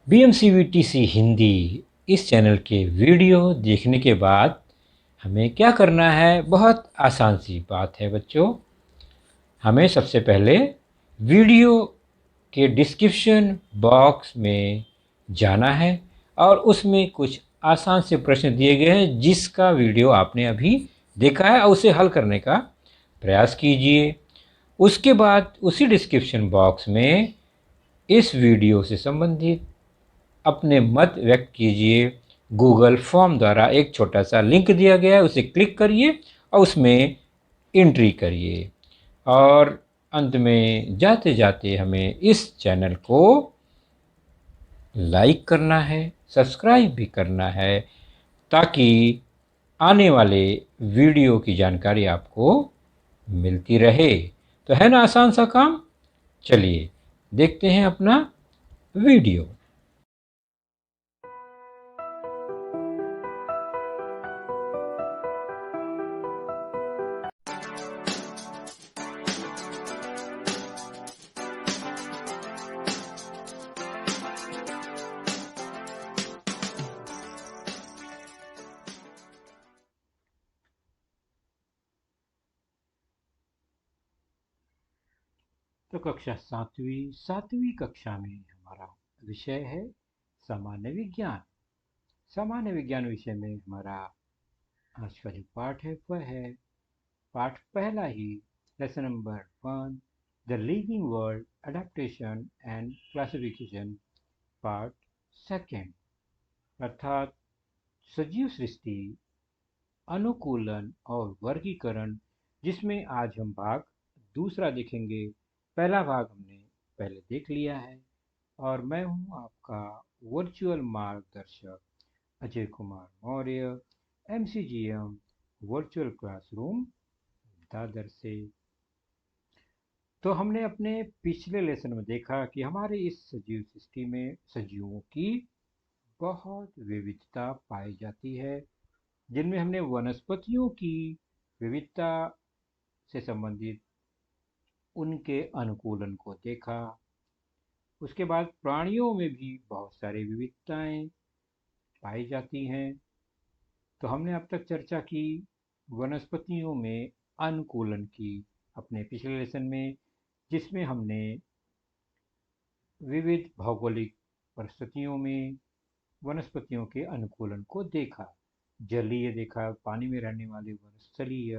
BMCVTC Hindi इस channel के video देखने के बाद हमें क्या करना है? बहुत आसान सी बात है बच्चों। हमें सबसे पहले वीडियो के डिस्क्रिप्शन बॉक्स में जाना है और उसमें कुछ आसान से प्रश्न दिए गए हैं जिसका वीडियो आपने अभी देखा है और उसे हल करने का प्रयास कीजिए। उसके बाद उसी डिस्क्रिप्शन बॉक्स में इस वीडियो से संबंधित अपने मत व्यक्त कीजिए। गूगल फॉर्म द्वारा एक छोटा सा लिंक दिया गया है, उसे क्लिक करिए और उसमें एंट्री करिए। और अंत में जाते जाते हमें इस चैनल को लाइक करना है, सब्सक्राइब भी करना है ताकि आने वाले वीडियो की जानकारी आपको मिलती रहे। तो है ना आसान सा काम? चलिए देखते हैं अपना वीडियो। तो कक्षा सातवीं कक्षा में हमारा विषय है सामान्य विज्ञान। सामान्य विज्ञान विषय में हमारा आज का जो पाठ है वह है पाठ पहला ही, lesson number 1, the living world adaptation and classification, part second, अर्थात सजीव सृष्टि, अनुकूलन और वर्गीकरण, जिसमें आज हम भाग दूसरा देखेंगे। पहला भाग हमने पहले देख लिया है और मैं हूं आपका वर्चुअल मार्गदर्शक Ajay Kumar Maurya, MCGM virtual classroom Dadar से। तो हमने अपने पिछले लेसन में देखा कि हमारे इस सजीव सृष्टि में सजीवों की बहुत विविधता पाई जाती है, जिनमें हमने वनस्पतियों की विविधता से संबंधित उनके अनुकूलन को देखा। उसके बाद प्राणियों में भी बहुत सारी विविधताएं पाई जाती हैं। तो हमने अब तक चर्चा की वनस्पतियों में अनुकूलन की अपने पिछले लेसन में, जिसमें हमने विविध भौगोलिक परिस्थितियों में वनस्पतियों के अनुकूलन को देखा। जलीय देखा, पानी में रहने वाले वनस्थलीय,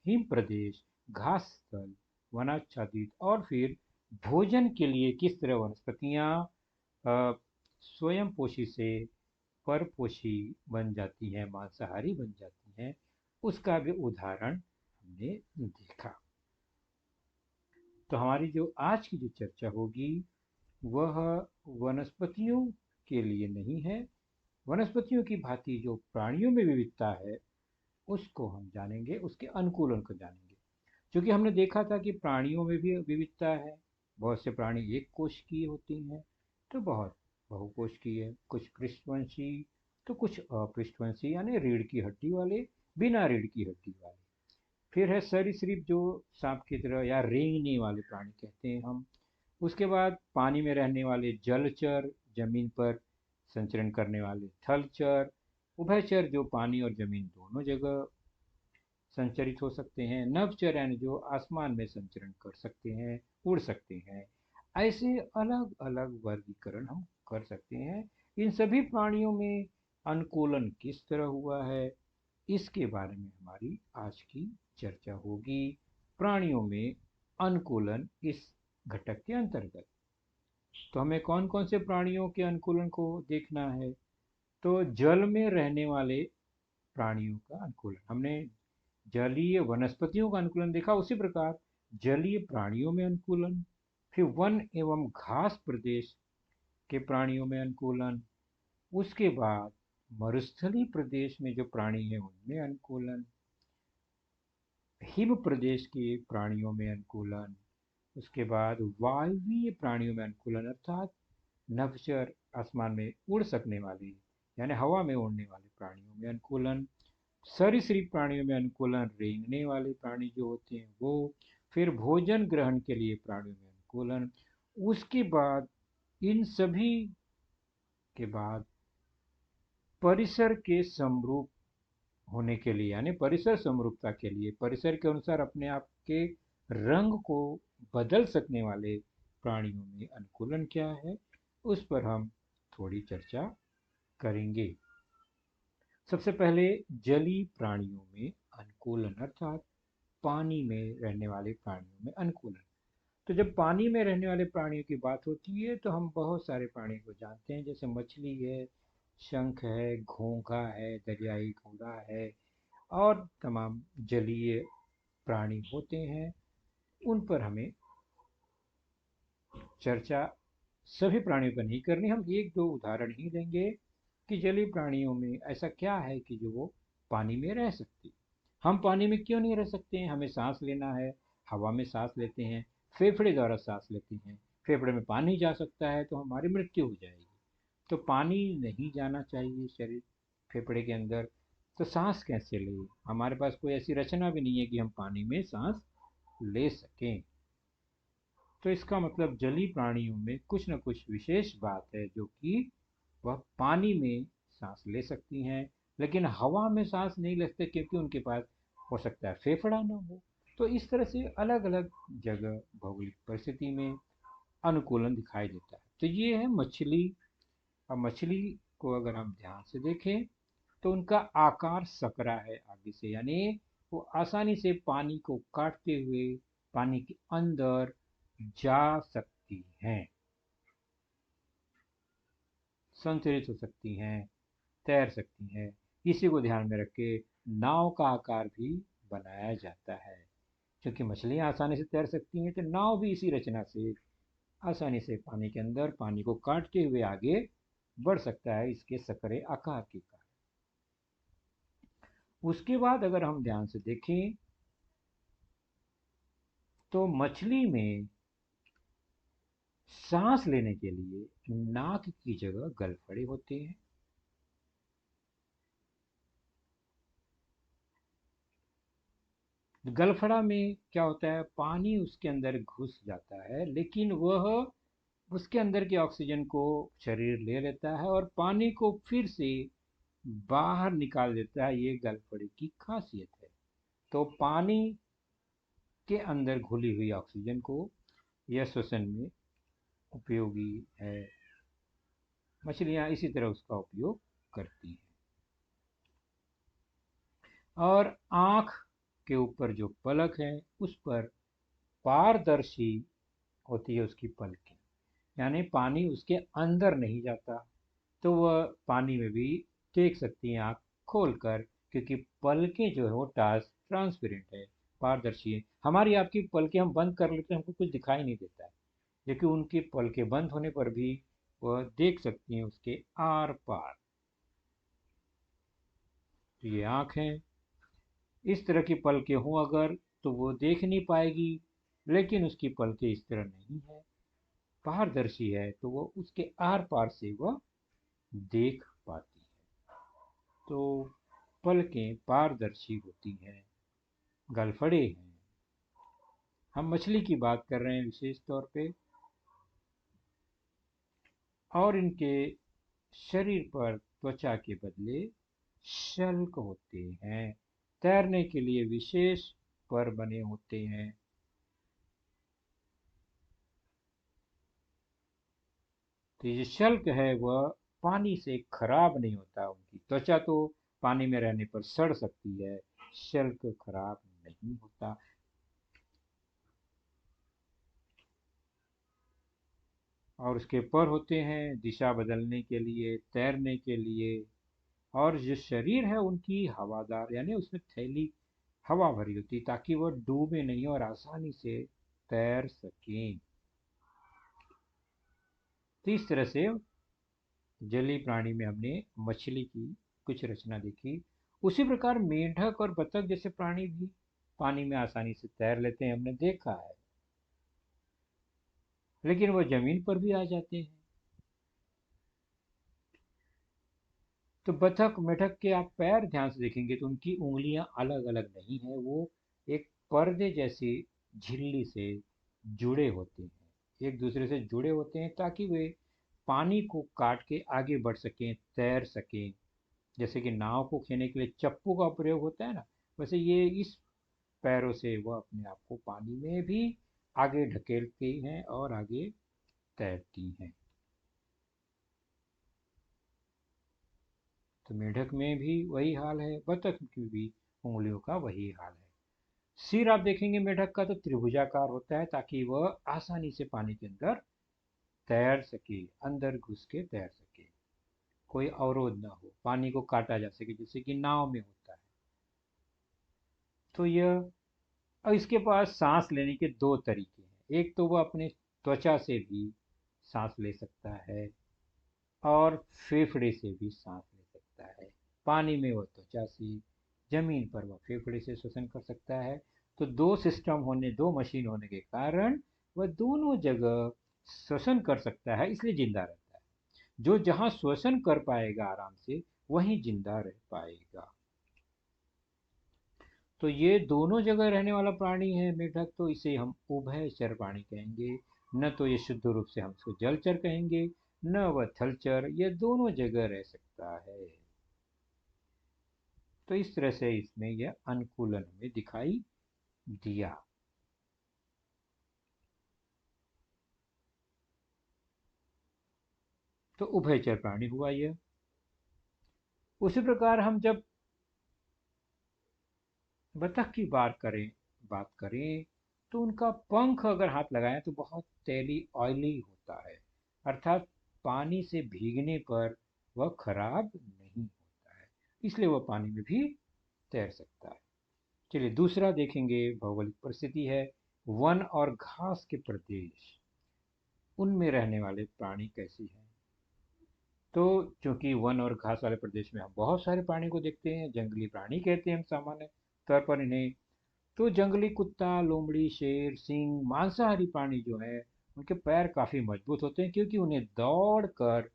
हिम प्रदेश, घास स्थल, वनाच्छादित, और फिर भोजन के लिए किस तरह वनस्पतियां स्वयं पोषी से परपोषी बन जाती हैं, मांसाहारी बन जाती हैं, उसका भी उदाहरण हमने देखा। तो हमारी जो आज की जो चर्चा होगी वह वनस्पतियों के लिए नहीं है। वनस्पतियों की भांति जो प्राणियों में विविधता है उसको हम जानेंगे, उसके अनुकूलन को जानेंगे। क्योंकि हमने देखा था कि प्राणियों में भी विविधता है। बहुत से प्राणी एक कोश की होती हैं, तो बहुत बहुकोश की है, कुछ पृष्ठवंशी तो कुछ अपृष्ठवंशी, यानी रीढ़ की हड्डी वाले, बिना रीढ़ की हड्डी वाले। फिर है सरीसृप, जो सांप की तरह या रेंगने वाले प्राणी कहते हैं हम। उसके बाद पानी में रहने वाले जलचर, जमीन पर संचरण करने वाले थलचर, उभयचर जो पानी और जमीन दोनों जगह संचरित हो सकते हैं, नभचर यानी जो आसमान में संचरण कर सकते हैं, उड़ सकते हैं। ऐसे अलग अलग वर्गीकरण हम कर सकते हैं। इन सभी प्राणियों में अनुकूलन किस तरह हुआ है, इसके बारे में हमारी आज की चर्चा होगी। प्राणियों में अनुकूलन इस घटक के अंतर्गत। तो हमें कौन कौन से प्राणियों के अनुकूलन को देखना है? तो जल में रहने वाले प्राणियों का अनुकूलन हमने, जलीय वनस्पतियों का अनुकूलन देखा। उसी प्रकार जलीय प्राणियों में अनुकूलन, फिर वन एवं घास प्रदेश के प्राणियों में अनुकूलन, उसके बाद मरुस्थलीय प्रदेश में जो प्राणी है उनमें अनुकूलन, हिम प्रदेश के प्राणियों में अनुकूलन, उसके बाद वायवीय प्राणियों में अनुकूलन, अर्थात नभचर आसमान में उड़ सकने वाले यानी हवा में उड़ने वाले प्राणियों में अनुकूलन, सरीसृप प्राणियों में अनुकूलन, रेंगने वाले प्राणी जो होते हैं वो, फिर भोजन ग्रहण के लिए प्राणियों में अनुकूलन। उसके बाद इन सभी के बाद परिसर के समरूप होने के लिए, यानी परिसर समरूपता के लिए परिसर के अनुसार अपने आप के रंग को बदल सकने वाले प्राणियों में अनुकूलन क्या है, उस पर हम थोड़ी चर्चा करेंगे। सबसे पहले जलीय प्राणियों में अनुकूलन अर्थात पानी में रहने वाले प्राणियों में अनुकूलन। तो जब पानी में रहने वाले प्राणियों की बात होती है तो हम बहुत सारे प्राणियों को जानते हैं, जैसे मछली है, शंख है, घोंघा है, दरियाई घोड़ा है और तमाम जलीय प्राणी होते हैं। उन पर हमें चर्चा सभी प्राणियों पर नहीं करनी, हम एक दो उदाहरण ही लेंगे कि जलीय प्राणियों में ऐसा क्या है कि जो वो पानी में रह सकती। हम पानी में क्यों नहीं रह सकते हैं? हमें सांस लेना है, हवा में सांस लेते हैं, फेफड़े द्वारा सांस लेते हैं, फेफड़े में पानी जा सकता है तो हमारी मृत्यु हो जाएगी। तो पानी नहीं जाना चाहिए शरीर फेफड़े के अंदर, तो सांस कैसे ले? हमारे पास कोई ऐसी रचना भी नहीं है कि हम पानी में सांस ले सकें। तो इसका मतलब जलीय प्राणियों में कुछ न कुछ विशेष बात है जो कि वह पानी में सांस ले सकती हैं, लेकिन हवा में सांस नहीं ले सकते क्योंकि उनके पास हो सकता है फेफड़ा ना हो। तो इस तरह से अलग अलग जगह भौगोलिक परिस्थिति में अनुकूलन दिखाई देता है। तो ये है मछली। अब मछली को अगर हम ध्यान से देखें तो उनका आकार सकरा है आगे से, यानी वो आसानी से पानी को काटते हुए पानी के अंदर जा सकती हैं, संतुलित हो सकती हैं, तैर सकती हैं। इसी को ध्यान में रख के नाव का आकार भी बनाया जाता है। क्योंकि मछलियां आसानी से तैर सकती हैं तो नाव भी इसी रचना से आसानी से पानी के अंदर पानी को काटते हुए आगे बढ़ सकता है, इसके सकरे आकार के कारण। उसके बाद अगर हम ध्यान से देखें तो मछली में सांस लेने के लिए नाक की जगह गलफड़े होते हैं। गलफड़ा में क्या होता है, पानी उसके अंदर घुस जाता है लेकिन वह उसके अंदर के ऑक्सीजन को शरीर ले लेता है और पानी को फिर से बाहर निकाल देता है। ये गलफड़े की खासियत है। तो पानी के अंदर घुली हुई ऑक्सीजन को यह श्वसन में उपयोगी है। मछलियां इसी तरह उसका उपयोग करती हैं। और आँख के ऊपर जो पलक है उस पर पारदर्शी होती है उसकी पलकें, यानी पानी उसके अंदर नहीं जाता, तो वह पानी में भी देख सकती हैं आँख खोलकर, क्योंकि पलकें जो है वो ट्रांसपेरेंट है, पारदर्शी है। हमारी आपकी पलकें हम बंद कर लेते हैं, हमको कुछ दिखाई नहीं देता है, लेकिन उनकी पलकें बंद होने पर भी वह देख सकती हैं उसके आर पार। तो ये आँख है। इस तरह की पलकें हों अगर तो वो देख नहीं पाएगी, लेकिन उसकी पलकें इस तरह नहीं है, पारदर्शी है, तो वो उसके आर पार से वह देख पाती है। तो पलकें पारदर्शी होती हैं, गलफड़े हैं। हम मछली की बात कर रहे हैं विशेष तौर पे। और इनके शरीर पर त्वचा के बदले शल्क होते हैं, तैरने के लिए विशेष पर बने होते हैं। तो ये शल्क है वह पानी से खराब नहीं होता। उनकी त्वचा तो पानी में रहने पर सड़ सकती है, शल्क खराब नहीं होता। और उसके पर होते हैं दिशा बदलने के लिए, तैरने के लिए। और जो शरीर है उनकी हवादार, यानी उसमें थैली हवा भरी होती है ताकि वह डूबे नहीं और आसानी से तैर सकें। तो इस तरह से जलीय प्राणी में हमने मछली की कुछ रचना देखी। उसी प्रकार मेंढक और बतख जैसे प्राणी भी पानी में आसानी से तैर लेते हैं, हमने देखा है, लेकिन वह जमीन पर भी आ जाते हैं। तो बतख मेढक के आप पैर ध्यान से देखेंगे तो उनकी उंगलियां अलग अलग नहीं है, वो एक पर्दे जैसी झिल्ली से जुड़े होते हैं, एक दूसरे से जुड़े होते हैं ताकि वे पानी को काट के आगे बढ़ सकें, तैर सकें। जैसे कि नाव को खेने के लिए चप्पू का प्रयोग होता है ना, वैसे ये इस पैरों से वह अपने आप को पानी में भी आगे ढकेलती हैं और आगे तैरती हैं। तो मेढक में भी वही हाल है, बतख की भी उंगलियों का वही हाल है। सिर आप देखेंगे मेढक का तो त्रिभुजाकार होता है, ताकि वह आसानी से पानी के अंदर तैर सके, अंदर घुस के तैर सके, कोई अवरोध ना हो, पानी को काटा जा सके जैसे कि नाव में होता है। तो यह, और इसके पास सांस लेने के दो तरीके हैं। एक तो वह अपने त्वचा से भी सांस ले सकता है और फेफड़े से भी सांस ले सकता है। पानी में वह त्वचा से, जमीन पर वह फेफड़े से श्वसन कर सकता है। तो दो सिस्टम होने, दो मशीन होने के कारण वह दोनों जगह श्वसन कर सकता है, इसलिए जिंदा रहता है। जो जहां श्वसन कर पाएगा आराम से, वहीं जिंदा रह पाएगा। तो ये दोनों जगह रहने वाला प्राणी है मेढक, तो इसे हम उभयचर प्राणी कहेंगे। न तो ये शुद्ध रूप से हम इसको जलचर कहेंगे, न वह थलचर, ये दोनों जगह रह सकता है। तो इस तरह से इसमें यह अनुकूलन हमें दिखाई दिया। तो उभयचर प्राणी हुआ यह। उसी प्रकार हम जब बतख की बात करें तो उनका पंख अगर हाथ लगाएं तो बहुत तेली, ऑयली होता है। अर्थात पानी से भीगने पर वह खराब नहीं होता है, इसलिए वह पानी में भी तैर सकता है। चलिए दूसरा देखेंगे, भौगोलिक परिस्थिति है वन और घास के प्रदेश, उनमें रहने वाले प्राणी कैसी हैं। तो चूंकि वन और घास वाले प्रदेश में हम बहुत सारे प्राणी को देखते हैं, जंगली प्राणी कहते हैं हम सामान्य तौर पर इन्हें। तो जंगली कुत्ता, लोमड़ी, शेर, सिंह, मांसाहारी प्राणी जो है, उनके पैर काफी मजबूत होते हैं, क्योंकि उन्हें दौड़ कर,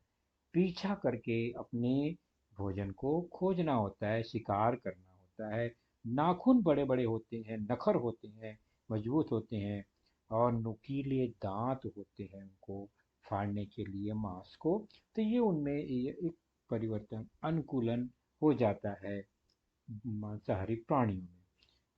पीछा करके अपने भोजन को खोजना होता है, शिकार करना होता है। नाखून बड़े बड़े होते हैं, नखर होते हैं, मजबूत होते हैं, और नुकीले दांत होते हैं उनको फाड़ने के लिए मांस को। तो ये उनमें ये एक परिवर्तन, अनुकूलन हो जाता है मांसाहारी प्राणियों में।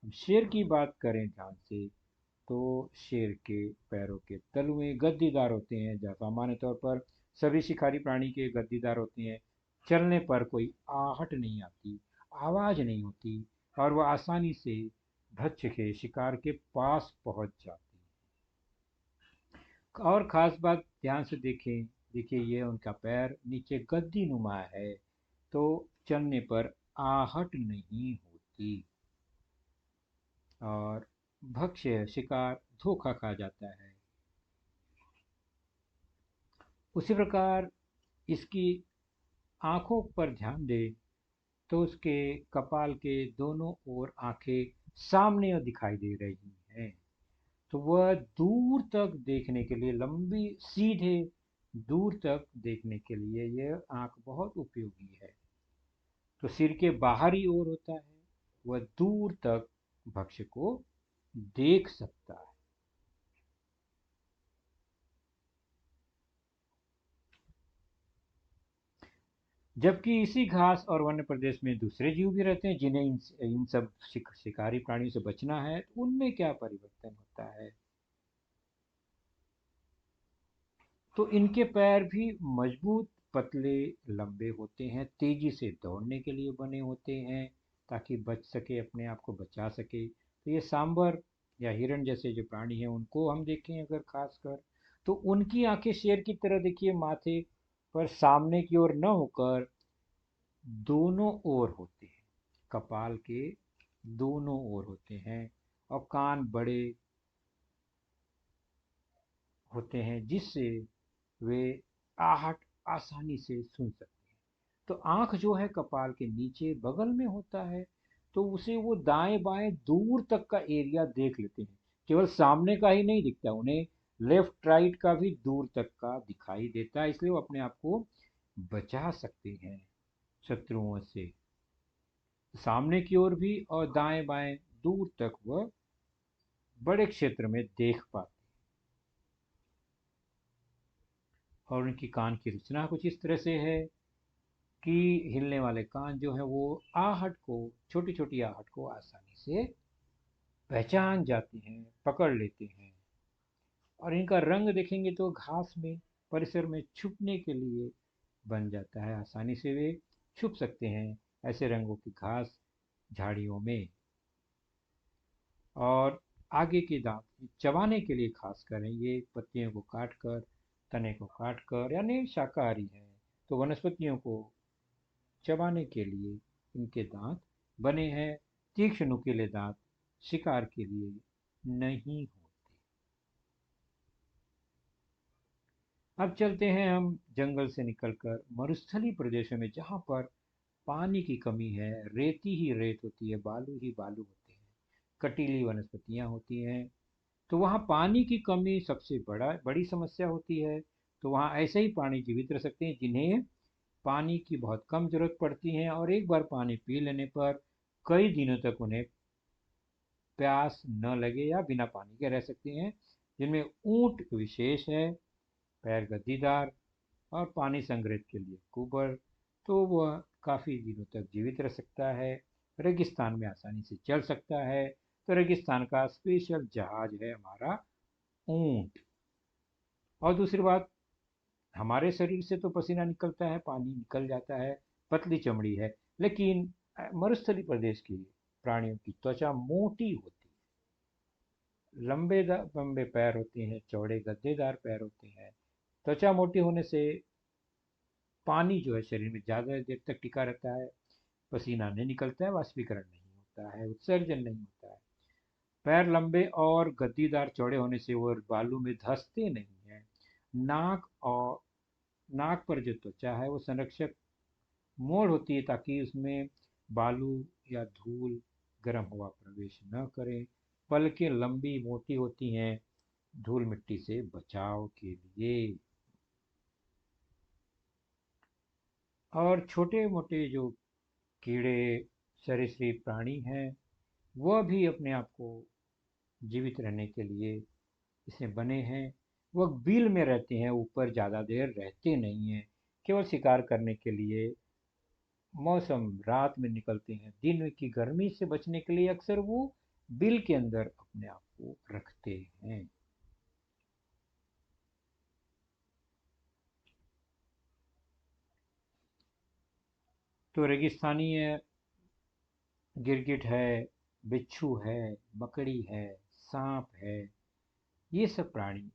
हम शेर की बात करें ध्यान से, तो शेर के पैरों के तलुए गद्दीदार होते हैं, जहाँ सामान्य तौर पर सभी शिकारी प्राणी के गद्दीदार होते हैं। चलने पर कोई आहट नहीं आती, आवाज नहीं होती, और वह आसानी से भक्ष्य के शिकार के पास पहुंच जाती है। और खास बात ध्यान से देखें, देखिए ये उनका पैर नीचे गद्दी नुमा है, तो चलने पर आहट नहीं होती, और भक्ष्य शिकार धोखा खा जाता है। उसी प्रकार इसकी आंखों पर ध्यान दें तो उसके कपाल के दोनों ओर आंखें सामने दिखाई दे रही हैं। तो वह दूर तक देखने के लिए, लंबी सीधे दूर तक देखने के लिए यह आंख बहुत उपयोगी है। तो सिर के बाहरी ओर होता है, वह दूर तक भक्ष्य को देख सकता है। जबकि इसी घास और वन्य प्रदेश में दूसरे जीव भी रहते हैं, जिन्हें इन सब शिकारी प्राणियों से बचना है। तो उनमें क्या परिवर्तन होता है, तो इनके पैर भी मजबूत, पतले, लंबे होते हैं, तेजी से दौड़ने के लिए बने होते हैं, ताकि बच सके, अपने आप को बचा सके। तो ये सांबर या हिरण जैसे जो प्राणी हैं, उनको हम देखें अगर खासकर, तो उनकी आंखें शेर की तरह देखिए, माथे पर सामने की ओर न होकर दोनों ओर होते हैं, कपाल के दोनों ओर होते हैं, और कान बड़े होते हैं, जिससे वे आहट आसानी से सुन सकते हैं। तो आंख जो है कपाल के नीचे बगल में होता है, तो उसे वो दाएं बाएं दूर तक का एरिया देख लेते हैं, केवल सामने का ही नहीं दिखता, उन्हें लेफ्ट राइट का भी दूर तक का दिखाई देता है, इसलिए वो अपने आप को बचा सकते हैं शत्रुओं से। सामने की ओर भी और दाएं बाएं दूर तक वह बड़े क्षेत्र में देख पाते। और उनकी कान की रचना कुछ इस तरह से है कि हिलने वाले कान जो है वो आहट को, छोटी छोटी आहट को आसानी से पहचान जाते हैं, पकड़ लेते हैं। और इनका रंग देखेंगे तो घास में, परिसर में छुपने के लिए बन जाता है, आसानी से वे छुप सकते हैं ऐसे रंगों की घास झाड़ियों में। और आगे के दांत चबाने के लिए खास कर ये पत्तियों को काट कर, तने को काट कर, यानी शाकाहारी है तो वनस्पतियों को चबाने के लिए इनके दांत बने हैं। तीक्ष्ण नुकीले दांत शिकार के लिए नहीं होते। अब चलते हैं हम जंगल से निकलकर मरुस्थलीय प्रदेशों में, जहाँ पर पानी की कमी है, रेती ही रेत होती है, बालू ही बालू होते हैं, कटीली वनस्पतियां होती हैं। तो वहाँ पानी की कमी सबसे बड़ी समस्या होती है। तो वहाँ ऐसे ही प्राणी जीवित रह सकते हैं जिन्हें पानी की बहुत कम जरूरत पड़ती है, और एक बार पानी पी लेने पर कई दिनों तक उन्हें प्यास न लगे या बिना पानी के रह सकते हैं। जिनमें ऊंट विशेष है, पैर गद्दीदार और पानी संग्रहित के लिए कुबर, तो वह काफी दिनों तक जीवित रह सकता है। रेगिस्तान में आसानी से चल सकता है। तो रेगिस्तान का स्पेशल जहाज है हमारा ऊंट। और दूसरी बात, हमारे शरीर से तो पसीना निकलता है, पानी निकल जाता है, पतली चमड़ी है, लेकिन मरुस्थलीय प्रदेश की प्राणियों की त्वचा मोटी होती है, लंबे पैर होते हैं, चौड़े गद्देदार पैर होते हैं। त्वचा मोटी होने से पानी जो है शरीर में ज़्यादा देर तक टिका रहता है, पसीना नहीं निकलता है, वाष्पीकरण नहीं होता है, उत्सर्जन नहीं होता है। पैर लंबे और गद्दीदार चौड़े होने से वो बालू में धंसते नहीं हैं। नाक और नाक पर जो त्वचा है वो संरक्षक मोड़ होती है, ताकि उसमें बालू या धूल, गर्म हवा प्रवेश न करे। पलकें लंबी मोटी होती हैं, धूल मिट्टी से बचाव के लिए। और छोटे मोटे जो कीड़े, सरीसृप प्राणी हैं, वह भी अपने आप को जीवित रहने के लिए इसमें बने हैं। वह बिल में रहते हैं, ऊपर ज़्यादा देर रहते नहीं हैं, केवल शिकार करने के लिए मौसम रात में निकलते हैं। दिन की गर्मी से बचने के लिए अक्सर वो बिल के अंदर अपने आप को रखते हैं। तो रेगिस्तानी गिरगिट है, बिच्छू है, मकड़ी है, सांप है, ये सब प्राणी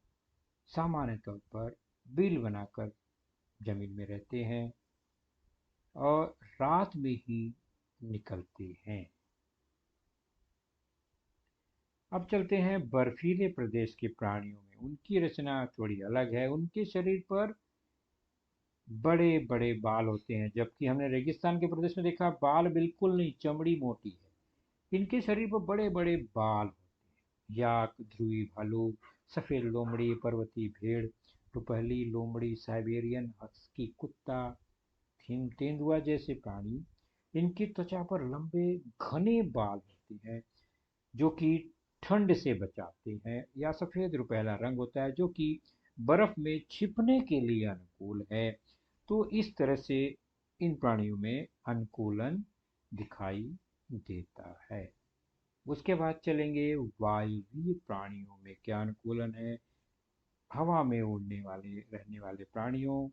सामान्य तौर पर बिल बनाकर जमीन में रहते हैं और रात में ही निकलते हैं। अब चलते हैं बर्फीले प्रदेश के प्राणियों में। उनकी रचना थोड़ी अलग है। उनके शरीर पर बड़े बड़े बाल होते हैं, जबकि हमने रेगिस्तान के प्रदेश में देखा बाल बिल्कुल नहीं, चमड़ी मोटी है। इनके शरीर पर बड़े बड़े बाल होते हैं। याक, ध्रुवी भालू, सफेद लोमड़ी, पर्वतीय भेड़, दोपहली लोमड़ी, साइबेरियन हस्की कुत्ता, तेंदुआ जैसे प्राणी, इनकी त्वचा पर लंबे घने बाल होते हैं जो कि ठंड से बचाते हैं। या सफेद रुपहला रंग होता है जो कि बर्फ में छिपने के लिए अनुकूल है। तो इस तरह से इन प्राणियों में अनुकूलन दिखाई देता है। उसके बाद चलेंगे वायवीय प्राणियों में क्या अनुकूलन है। हवा में उड़ने वाले रहने वाले प्राणियों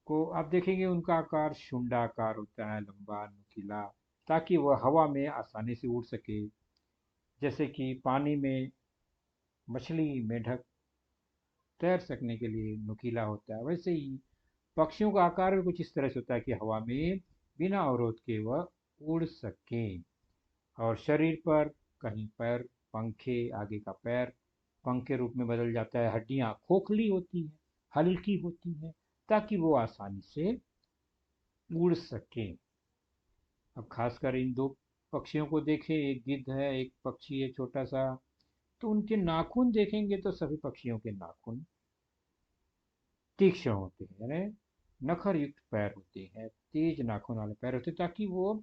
को आप देखेंगे, उनका आकार शुंडाकार होता है, लंबा नुकीला, ताकि वह हवा में आसानी से उड़ सके। जैसे कि पानी में मछली, मेढक तैर सकने के लिए नुकीला होता है, वैसे ही पक्षियों का आकार भी कुछ इस तरह से होता है कि हवा में बिना अवरोध के वह उड़ सकें। और शरीर पर कहीं पैर, पंखे, आगे का पैर पंख के रूप में बदल जाता है। हड्डियां खोखली होती हैं, हल्की होती हैं, ताकि वो आसानी से उड़ सकें। अब खासकर इन दो पक्षियों को देखें, एक गिद्ध है, एक पक्षी है छोटा सा। तो उनके नाखून देखेंगे तो सभी पक्षियों के नाखून तीक्ष्ण होते हैं, यानी नखर युक्त पैर होते हैं, तेज नाखून वाले पैर होते हैं, ताकि वो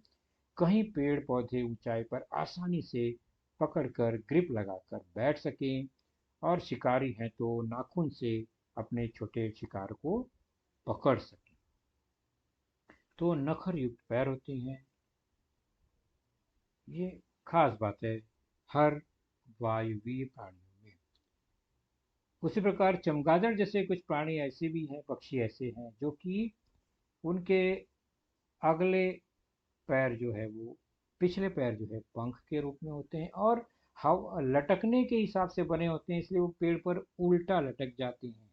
कहीं पेड़ पौधे ऊंचाई पर आसानी से पकड़कर ग्रिप लगाकर बैठ सकें। और शिकारी हैं तो नाखून से अपने छोटे शिकार को पकड़ सके। तो नखर युक्त पैर होते हैं, ये खास बात है हर वायुवीय प्राणियों में। उसी प्रकार चमगादड़ जैसे कुछ प्राणी ऐसे भी हैं, पक्षी ऐसे हैं जो कि उनके अगले पैर जो है वो पिछले पैर जो है पंख के रूप में होते हैं और हवा लटकने के हिसाब से बने होते हैं, इसलिए वो पेड़ पर उल्टा लटक जाते हैं।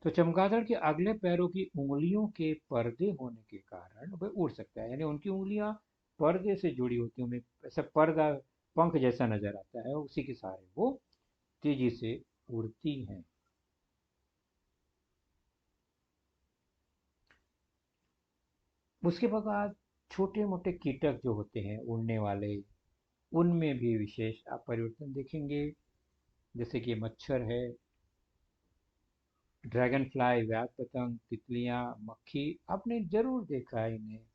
तो चमगादड़ के अगले पैरों की उंगलियों के पर्दे होने के कारण वह उड़ सकता है, यानी उनकी उंगलियां पर्दे से जुड़ी होती हैं, उनमें ऐसा पर्दा पंख जैसा नजर आता है, उसी के सहारे वो तेजी से उड़ती हैं। उसके बाद छोटे मोटे कीटक जो होते हैं उड़ने वाले, उनमें भी विशेष आप परिवर्तन देखेंगे, जैसे कि मच्छर है, ड्रैगन फ्लाई, व्याध पतंग, तितलियां, मक्खी, आपने जरूर देखा है इन्हें।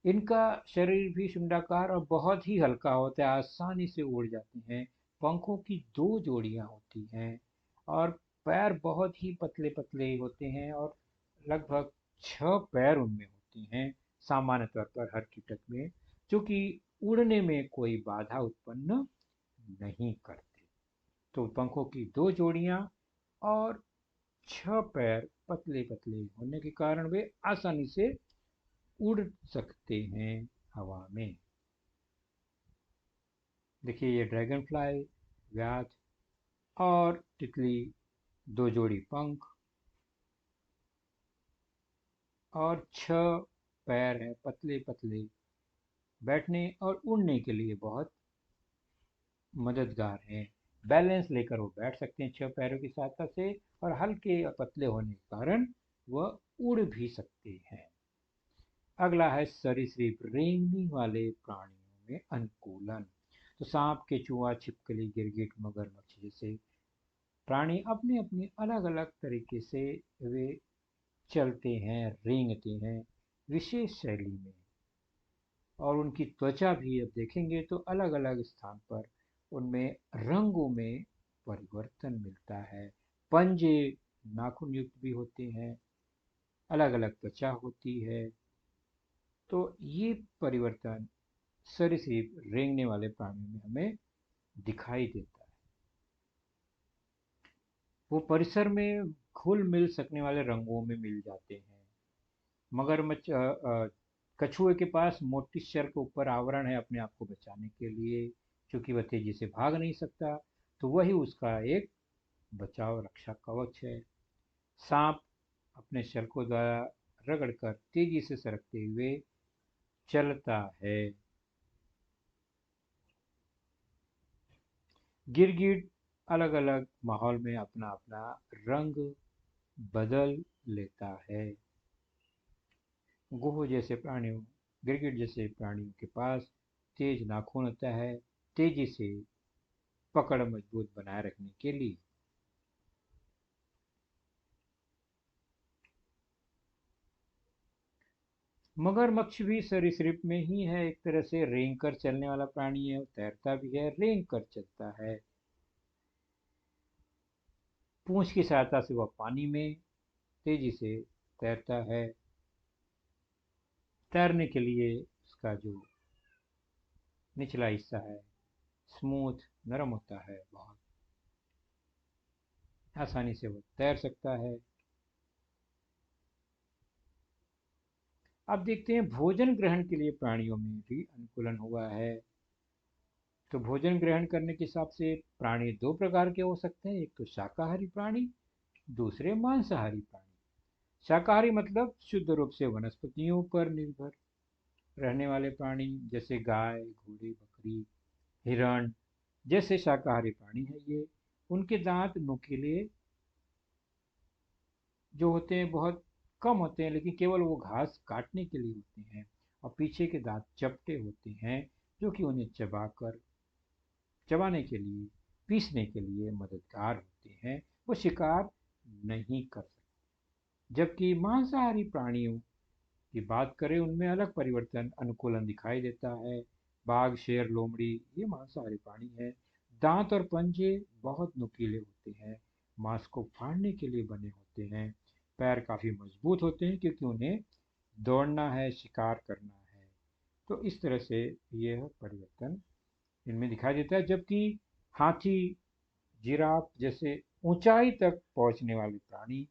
इनका शरीर भी शुंडाकार और बहुत ही हल्का होता है, आसानी से उड़ जाते हैं। पंखों की दो जोड़ियां होती हैं और पैर बहुत ही पतले पतले होते हैं और लगभग 6 पैर उनमें होते हैं सामान्य तौर पर हर कीटक में, जो कि उड़ने में कोई बाधा उत्पन्न नहीं करते। तो पंखों की दो जोड़ियां और 6 पैर पतले पतले होने के कारण वे आसानी से उड़ सकते हैं हवा में। देखिए ये ड्रैगन फ्लाई, व्याध और तितली, दो जोड़ी पंख और 6 पैर हैं पतले पतले, बैठने और उड़ने के लिए बहुत मददगार हैं। बैलेंस लेकर वो बैठ सकते हैं 6 पैरों की सहायता से, और हल्के और पतले होने के कारण वह उड़ भी सकते हैं। अगला है सरीसृप, रेंगने वाले प्राणियों में अनुकूलन। तो सांप, केचुआ, छिपकली, गिरगिट, मगरमच्छ जैसे प्राणी अपने अपने अलग अलग तरीके से वे चलते हैं, रेंगते हैं विशेष शैली में। और उनकी त्वचा भी अब देखेंगे तो अलग अलग स्थान पर उनमें रंगों में परिवर्तन मिलता है। पंजे नाखून युक्त भी होते हैं, अलग अलग त्वचा होती है। तो ये परिवर्तन सरीसृप रेंगने वाले प्राणियों में हमें दिखाई देता है। वो परिसर में घुल मिल सकने वाले रंगों में मिल जाते हैं। मगरमच्छ कछुए के पास मोटी शर के ऊपर आवरण है अपने आप को बचाने के लिए, क्योंकि वह तेजी से भाग नहीं सकता, तो वही उसका एक बचाव रक्षा कवच है। सांप अपने शल्कों द्वारा रगड़कर तेजी से सरकते हुए चलता है। गिरगिट अलग अलग माहौल में अपना अपना रंग बदल लेता है। गुह जैसे प्राणियों गिरगिट जैसे प्राणियों के पास तेज नाखून होता है, तेजी से पकड़ मजबूत बनाए रखने के लिए। मगरमच्छ भी सरीसृप में ही है, एक तरह से रेंग कर चलने वाला प्राणी है, वो तैरता भी है, रेंग कर चलता है। पूंछ की सहायता से वह पानी में तेजी से तैरता है। तैरने के लिए उसका जो निचला हिस्सा है स्मूथ नरम होता है, बहुत आसानी से वो तैर सकता है। अब देखते हैं भोजन ग्रहण के लिए प्राणियों में भी अनुकूलन हुआ है। तो भोजन ग्रहण करने के हिसाब से प्राणी दो प्रकार के हो सकते हैं, एक तो शाकाहारी प्राणी, दूसरे मांसाहारी प्राणी। शाकाहारी मतलब शुद्ध रूप से वनस्पतियों पर निर्भर रहने वाले प्राणी, जैसे गाय, घोड़े, बकरी, हिरण जैसे शाकाहारी प्राणी है ये। उनके दांत नुकीले जो होते हैं बहुत कम होते हैं, लेकिन केवल वो घास काटने के लिए होते हैं, और पीछे के दांत चपटे होते हैं जो कि उन्हें चबाने के लिए, पीसने के लिए मददगार होते हैं। वो शिकार नहीं कर सकते। जबकि मांसाहारी प्राणियों की बात करें, उनमें अलग परिवर्तन अनुकूलन दिखाई देता है। बाघ, शेर, लोमड़ी ये मांसाहारी प्राणी है। दांत और पंजे बहुत नुकीले होते हैं, मांस को फाड़ने के लिए बने होते हैं। पैर काफी मजबूत होते हैं क्योंकि उन्हें दौड़ना है, शिकार करना है। तो इस तरह से यह परिवर्तन इनमें दिखाई देता है। जबकि हाथी, जिराफ जैसे ऊंचाई तक पहुंचने वाले प्राणी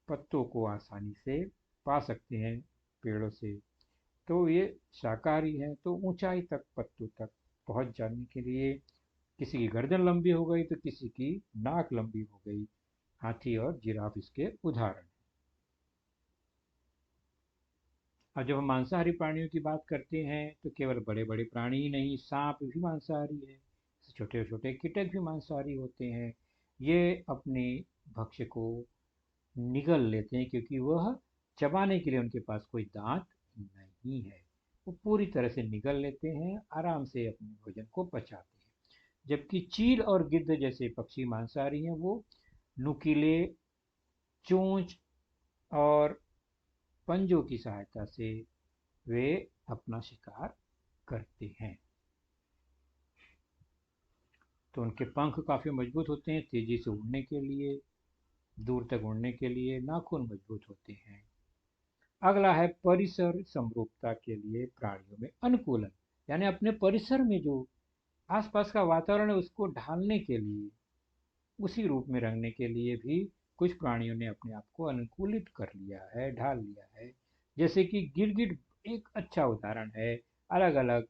पत्तों को आसानी से पा सकते हैं पेड़ों से। तो ये शाकाहारी है, तो ऊंचाई तक पत्तों तक पहुंच जाने के लिए किसी की गर्दन लंबी हो गई तो किसी की नाक लंबी हो गई। हाथी और जिराफ इसके उदाहरण हैं। अब जब हम मांसाहारी प्राणियों की बात करते हैं तो केवल बड़े बड़े प्राणी ही नहीं, सांप भी मांसाहारी है, छोटे छोटे कीटक भी मांसाहारी होते हैं। ये अपने भक्ष्य को निगल लेते हैं क्योंकि वह चबाने के लिए उनके पास कोई दांत नहीं है। वो पूरी तरह से निगल लेते हैं, आराम से अपने भोजन को पचाते हैं। जबकि चील और गिद्ध जैसे पक्षी मांसाहारी हैं, वो नुकीले चोंच और पंजों की सहायता से वे अपना शिकार करते हैं। तो उनके पंख काफी मजबूत होते हैं, तेजी से उड़ने के लिए, दूर तक उड़ने के लिए नाखून मजबूत होते हैं। अगला है परिसर समरूपता के लिए प्राणियों में अनुकूलन, यानी अपने परिसर में जो आसपास का वातावरण है उसको ढालने के लिए, उसी रूप में रंगने के लिए भी कुछ प्राणियों ने अपने आप को अनुकूलित कर लिया है, ढाल लिया है। जैसे कि गिरगिट एक अच्छा उदाहरण है। अलग अलग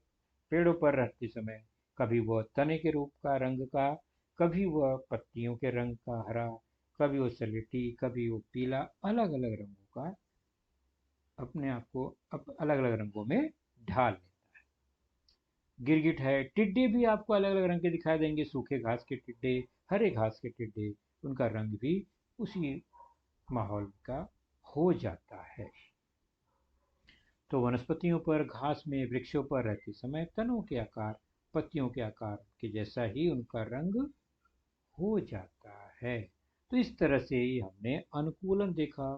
पेड़ों पर रहते समय कभी वह तने के रूप का रंग का, कभी वह पत्तियों के रंग का हरा, कभी वो सलेटी, कभी वो पीला, अलग अलग रंगों का अपने आप को अलग अलग रंगों में ढाल लेता है। गिरगिट है। टिड्डे भी आपको अलग अलग रंग के दिखाई देंगे, सूखे घास के टिड्डे, हरे घास के टिड्डे, उनका रंग भी उसी माहौल का हो जाता है। तो वनस्पतियों पर, घास में, वृक्षों पर रहते समय तनों के आकार, पत्तियों के आकार के जैसा ही उनका रंग हो जाता है। तो इस तरह से ही हमने अनुकूलन देखा।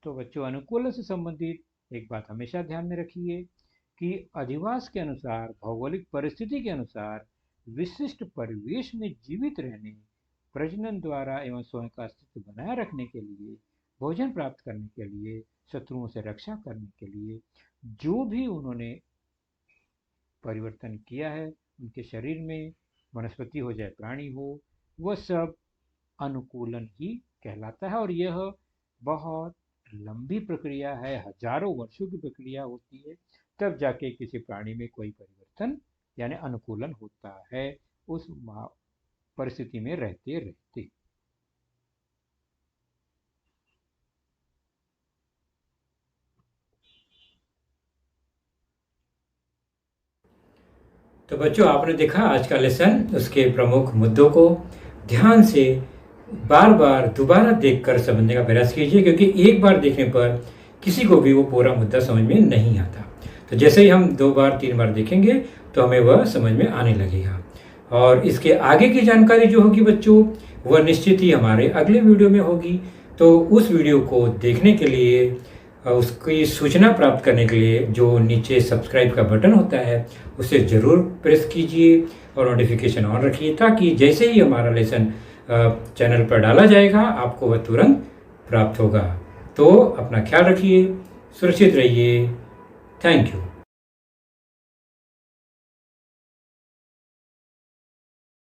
तो बच्चों, अनुकूलन से संबंधित एक बात हमेशा ध्यान में रखिए कि अधिवास के अनुसार, भौगोलिक परिस्थिति के अनुसार, विशिष्ट परिवेश में जीवित रहने, प्रजनन द्वारा एवं स्वयं का अस्तित्व बनाए रखने के लिए, भोजन प्राप्त करने के लिए, शत्रुओं से रक्षा करने के लिए जो भी उन्होंने परिवर्तन किया है उनके शरीर में, वनस्पति हो चाहे प्राणी हो, वह सब अनुकूलन ही कहलाता है। और यह बहुत लंबी प्रक्रिया है, हजारों वर्षों की प्रक्रिया होती है, तब जाके किसी प्राणी में कोई परिवर्तन यानी अनुकूलन होता है, उस परिस्थिति में रहते रहते। तो बच्चों, आपने देखा आज का लेसन, उसके प्रमुख मुद्दों को ध्यान से बार बार दोबारा देखकर समझने का प्रयास कीजिए, क्योंकि एक बार देखने पर किसी को भी वो पूरा मुद्दा समझ में नहीं आता। तो जैसे ही हम 2 बार 3 बार देखेंगे तो हमें वह समझ में आने लगेगा। और इसके आगे की जानकारी जो होगी बच्चों, वह निश्चित ही हमारे अगले वीडियो में होगी। तो उस वीडियो को देखने के लिए, उसकी सूचना प्राप्त करने के लिए जो नीचे सब्सक्राइब का बटन होता है उसे ज़रूर प्रेस कीजिए और नोटिफिकेशन ऑन रखिए, ताकि जैसे ही हमारा लेसन चैनल पर डाला जाएगा आपको वह तुरंत प्राप्त होगा। तो अपना ख्याल रखिए, सुरक्षित रहिए। Thank you.